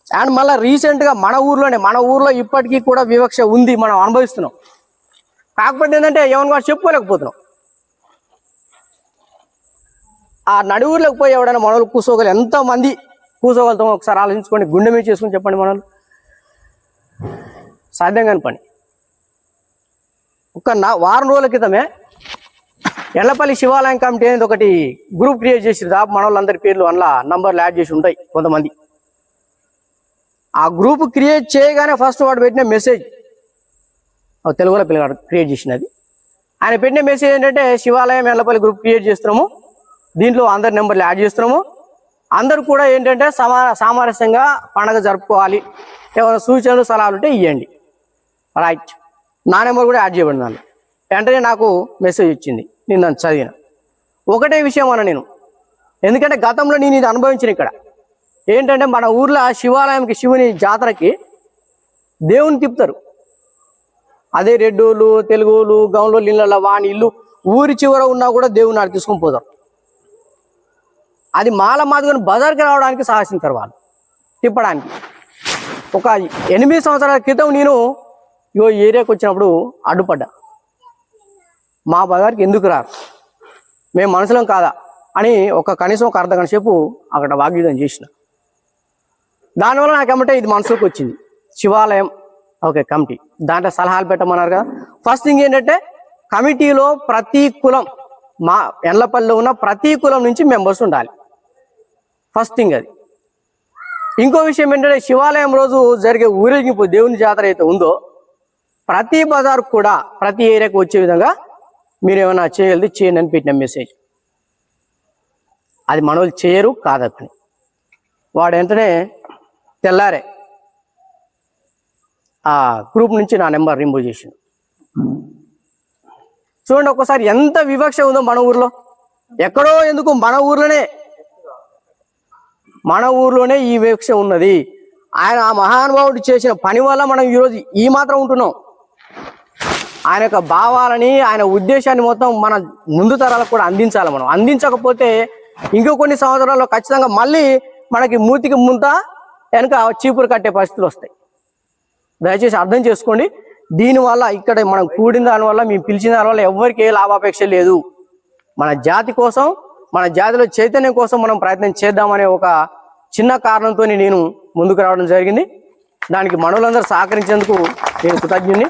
And మళ్ళీ రీసెంట్గా మన ఊర్లో ఇప్పటికీ కూడా వివక్ష ఉంది, మనం అనుభవిస్తున్నాం. కాకపోతే ఏంటంటే ఎవరిని కూడా చెప్పుకోలేకపోతున్నాం. ఆ నడువుర్లోకి పోయి ఎవడైనా మనలు కూర్చోగలి ఎంతమంది కూర్చోగలుగుతాం ఒకసారి ఆలోచించుకోండి. గుండె మీద చేసుకుని చెప్పండి. మనలు సాధ్యం కాని పని. వారం రోజుల క్రితమే ఎల్లపల్లి శివాలయం కమిటీ అనేది ఒకటి గ్రూప్ క్రియేట్ చేసి దాపు మన వాళ్ళందరి పేర్లు అందులో నంబర్లు యాడ్ చేసి ఉంటాయి కొంతమంది. ఆ గ్రూప్ క్రియేట్ చేయగానే ఫస్ట్ వాడు పెట్టిన మెసేజ్, తెలుగులో పిల్లగాడు క్రియేట్ చేసినది. ఆయన పెట్టిన మెసేజ్ ఏంటంటే, శివాలయం ఎల్లపల్లి గ్రూప్ క్రియేట్ చేస్తున్నాము, దీంట్లో అందరి నెంబర్లు యాడ్ చేస్తున్నాము, అందరూ కూడా ఏంటంటే సామరస్యంగా పండగ జరుపుకోవాలి, ఏమైనా సూచనలు సలహాలు ఉంటే ఇవ్వండి. రైట్, నా నెంబర్ కూడా యాడ్ చేయబడింది దాన్ని. వెంటనే నాకు మెసేజ్ వచ్చింది, నేను దాన్ని చదివిన. ఒకటే విషయం అన్న నేను, ఎందుకంటే గతంలో నేను ఇది అనుభవించిన. ఇక్కడ ఏంటంటే మన ఊర్లో శివాలయంకి, శివుని జాతరకి దేవుని తిప్పుతారు. అదే రెడ్డోళ్ళు, తెలుగులు, గౌన్లోళ్ళు ఇళ్ళ వాని ఇల్లు ఊరి చివర ఉన్నా కూడా దేవుని ఆడ తీసుకొని పోతారు. అది మాల మాదిగని బజార్కి రావడానికి సాహసించారు వాళ్ళు తిప్పడానికి. ఒక 8 సంవత్సరాల క్రితం నేను ఏరియాకి వచ్చినప్పుడు అడ్డుపడ్డా. మా బజార్కి ఎందుకు రారు, మేము మనుషులం కాదా అని కనీసం ఒక అర్ధ గంట సేపు అక్కడ వాగ్యుద్ధం చేసిన. దానివల్ల నాకేమంటే ఇది మనసులోకి వచ్చింది, శివాలయం కమిటీ, దాంట్లో సలహాలు పెట్టమన్నారు కదా. ఫస్ట్ థింగ్ ఏంటంటే కమిటీలో ప్రతి కులం, మా ఎల్లపల్లిలో ఉన్న ప్రతి కులం నుంచి మెంబర్స్ ఉండాలి. ఫస్ట్ థింగ్ అది. ఇంకో విషయం ఏంటంటే శివాలయం రోజు జరిగే ఊరేగింపు, దేవుని జాతర అయితే ఉందో, ప్రతి బజార్ కూడా ప్రతి ఏరియాకి వచ్చే విధంగా మీరు ఏమైనా చేయగలిగి చేయండి అని పెట్టిన మెసేజ్. అది మనోళ్ళు చేయరు కాదని వాడు వెంటనే తెల్లారే ఆ గ్రూప్ నుంచి నా నెంబర్ రిమూవ్ చేసిండు. చూడండి ఒక్కసారి ఎంత వివక్ష ఉందో మన ఊర్లో. ఎక్కడో ఎందుకు మన ఊర్లోనే ఈ వివక్ష ఉన్నది. ఆయన ఆ మహానుభావుడు చేసిన పని వల్ల మనం ఈరోజు ఈ మాత్రం ఉంటున్నాం. ఆయన యొక్క భావాలని, ఆయన ఉద్దేశాన్ని మొత్తం మన ముందు తరాలకు కూడా అందించాలి. మనం అందించకపోతే ఇంకో కొన్ని సంవత్సరాల్లో ఖచ్చితంగా మళ్ళీ మనకి మూతికి ముంత వెనక చీపురు కట్టే పరిస్థితులు వస్తాయి. దయచేసి అర్థం చేసుకోండి. దీనివల్ల ఇక్కడ మనం కూడిన దానివల్ల, మేము పిలిచిన దానివల్ల ఎవరికి ఏ లాభాపేక్ష లేదు. మన జాతి కోసం, మన జాతిలో చైతన్యం కోసం మనం ప్రయత్నం చేద్దామనే ఒక చిన్న కారణంతో నేను ముందుకు రావడం జరిగింది. దానికి మనోళ్ళందరూ సహకరించేందుకు నేను కృతజ్ఞుని.